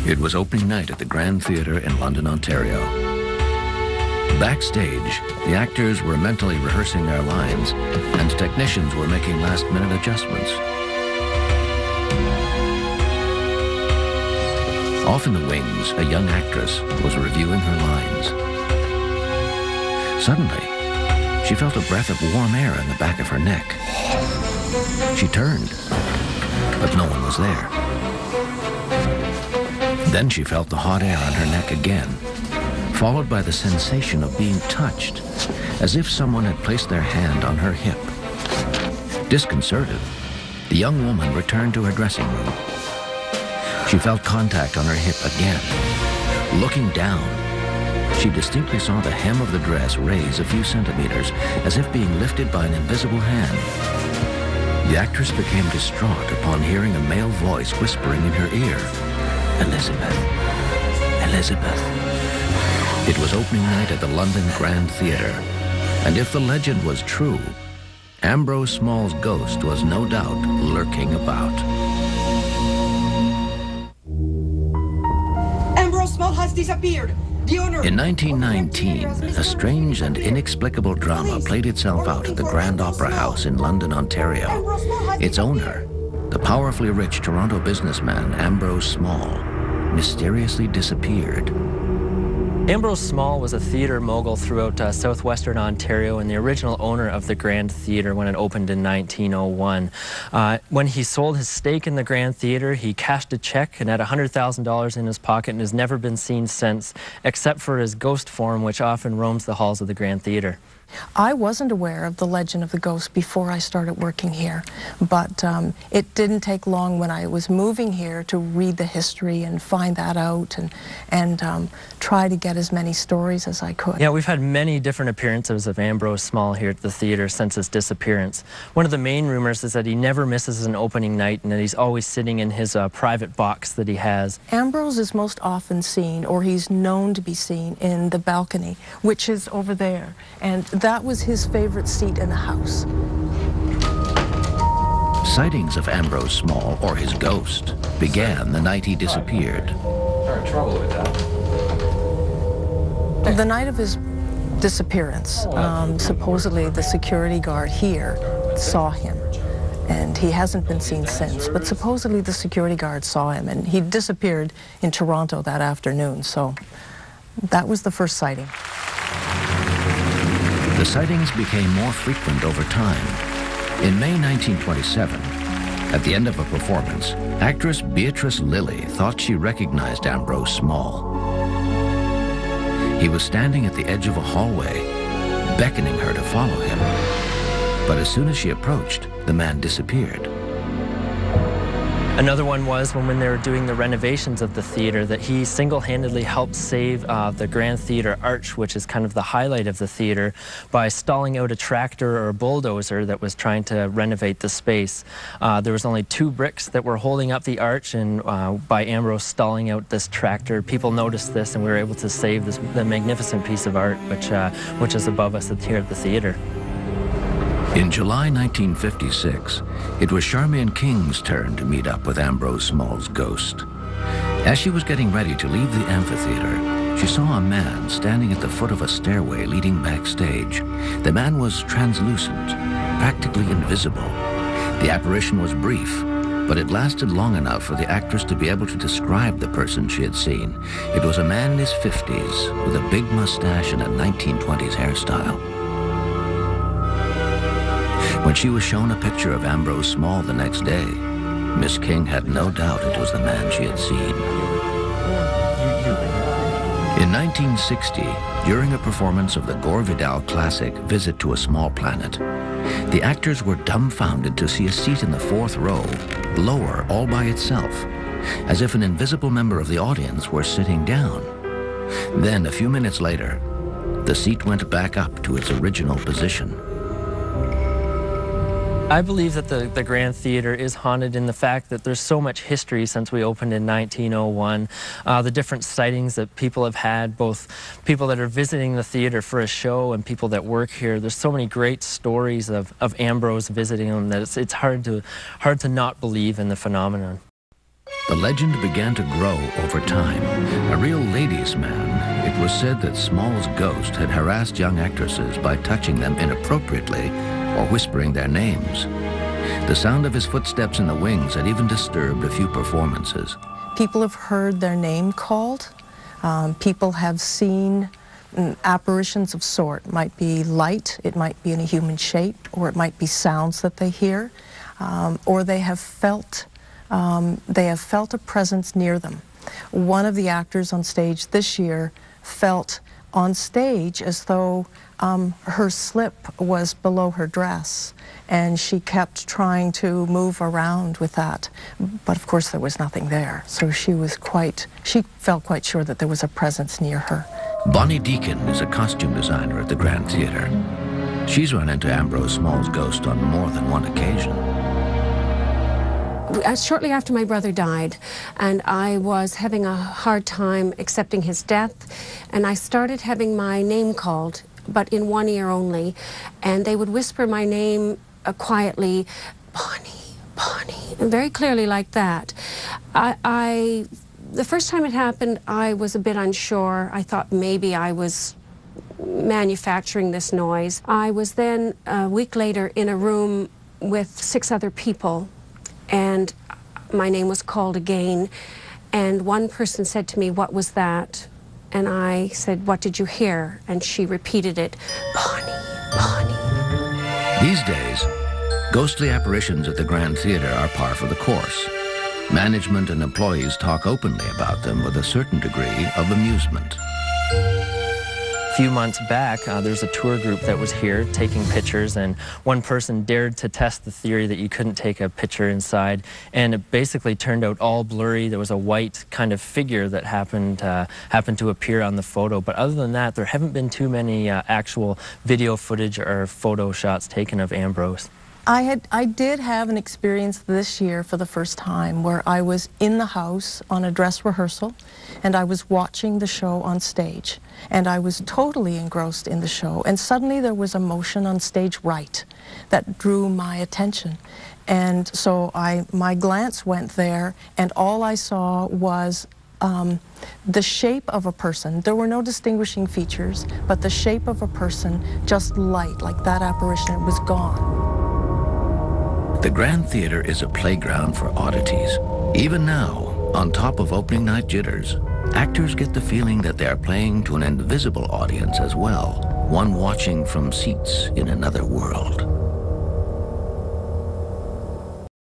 It was opening night at the Grand Theatre in London, Ontario. Backstage, the actors were mentally rehearsing their lines, and technicians were making last-minute adjustments. Off in the wings, a young actress was reviewing her lines. Suddenly, she felt a breath of warm air in the back of her neck. She turned, but no one was there. Then she felt the hot air on her neck again, followed by the sensation of being touched, as if someone had placed their hand on her hip. Disconcerted, the young woman returned to her dressing room. She felt contact on her hip again. Looking down, she distinctly saw the hem of the dress raise a few centimeters, as if being lifted by an invisible hand. The actress became distraught upon hearing a male voice whispering in her ear, "Elizabeth, Elizabeth." It was opening night at the London Grand Theatre, and if the legend was true, Ambrose Small's ghost was no doubt lurking about. Ambrose Small has disappeared. The owner... In 1919, a strange and inexplicable drama played itself out at the Grand Opera House in London, Ontario. Its owner, the powerfully rich Toronto businessman Ambrose Small, mysteriously disappeared. Ambrose Small was a theatre mogul throughout southwestern Ontario and the original owner of the Grand Theatre when it opened in 1901. When he sold his stake in the Grand Theatre, he cashed a check and had $100,000 in his pocket and has never been seen since, except for his ghost form, which often roams the halls of the Grand Theatre. I wasn't aware of the legend of the ghost before I started working here, but it didn't take long when I was moving here to read the history and find that out and try to get as many stories as I could. Yeah, we've had many different appearances of Ambrose Small here at the theatre since his disappearance. One of the main rumors is that he never misses an opening night and that he's always sitting in his private box that he has. Ambrose is most often seen, or he's known to be seen, in the balcony, which is over there, and that was his favorite seat in the house. Sightings of Ambrose Small, or his ghost, began the night he disappeared. Trouble with that. The night of his disappearance, supposedly the security guard here saw him, and he hasn't been seen since, but supposedly the security guard saw him, and he disappeared in Toronto that afternoon, so that was the first sighting. The sightings became more frequent over time. In May 1927, at the end of a performance, actress Beatrice Lilly thought she recognized Ambrose Small. He was standing at the edge of a hallway, beckoning her to follow him. But as soon as she approached, the man disappeared. Another one was when they were doing the renovations of the theatre, that he single-handedly helped save the Grand Theatre arch, which is kind of the highlight of the theatre, by stalling out a tractor or a bulldozer that was trying to renovate the space. There was only 2 bricks that were holding up the arch, and by Ambrose stalling out this tractor, people noticed this, and we were able to save the magnificent piece of art which is above us here at the theatre. In July 1956, it was Charmian King's turn to meet up with Ambrose Small's ghost. As she was getting ready to leave the amphitheater, she saw a man standing at the foot of a stairway leading backstage. The man was translucent, practically invisible. The apparition was brief, but it lasted long enough for the actress to be able to describe the person she had seen. It was a man in his 50s with a big mustache and a 1920s hairstyle. When she was shown a picture of Ambrose Small the next day, Miss King had no doubt it was the man she had seen. In 1960, during a performance of the Gore Vidal classic Visit to a Small Planet, the actors were dumbfounded to see a seat in the 4th row lower all by itself, as if an invisible member of the audience were sitting down. Then, a few minutes later, the seat went back up to its original position. I believe that the Grand Theatre is haunted in the fact that there's so much history since we opened in 1901. The different sightings that people have had, both people that are visiting the theatre for a show and people that work here. There's so many great stories of Ambrose visiting them that it's hard to not believe in the phenomenon. The legend began to grow over time. A real ladies' man, it was said that Small's ghost had harassed young actresses by touching them inappropriately or whispering their names. The sound of his footsteps in the wings had even disturbed a few performances. People have heard their name called. People have seen apparitions of sort. It might be light, it might be in a human shape, or it might be sounds that they hear, or they have felt a presence near them. One of the actors on stage this year felt on stage as though her slip was below her dress, and she kept trying to move around with that. But of course there was nothing there, so she felt quite sure that there was a presence near her. Bonnie Deacon is a costume designer at the Grand Theatre. She's run into Ambrose Small's ghost on more than one occasion. Shortly after my brother died, and I was having a hard time accepting his death, and I started having my name called, but in one ear only, and they would whisper my name quietly, Bonnie, Bonnie, and very clearly like that. The first time it happened, I was a bit unsure. I thought maybe I was manufacturing this noise. I was then, a week later, in a room with 6 other people, and my name was called again, and one person said to me, "What was that?" And I said, "What did you hear?" And she repeated it, "Bonnie, Bonnie." These days, ghostly apparitions at the Grand Theatre are par for the course. Management and employees talk openly about them with a certain degree of amusement. A few months back, there's a tour group that was here taking pictures, and one person dared to test the theory that you couldn't take a picture inside, and it basically turned out all blurry. There was a white kind of figure that happened to appear on the photo, but other than that, there haven't been too many actual video footage or photo shots taken of Ambrose. I did have an experience this year for the first time where I was in the house on a dress rehearsal, and I was watching the show on stage, and I was totally engrossed in the show, and suddenly there was a motion on stage right that drew my attention, and so my glance went there, and all I saw was the shape of a person. There were no distinguishing features, but the shape of a person, just light, like that apparition, it was gone. The Grand Theatre is a playground for oddities. Even now, on top of opening night jitters, actors get the feeling that they are playing to an invisible audience as well, one watching from seats in another world.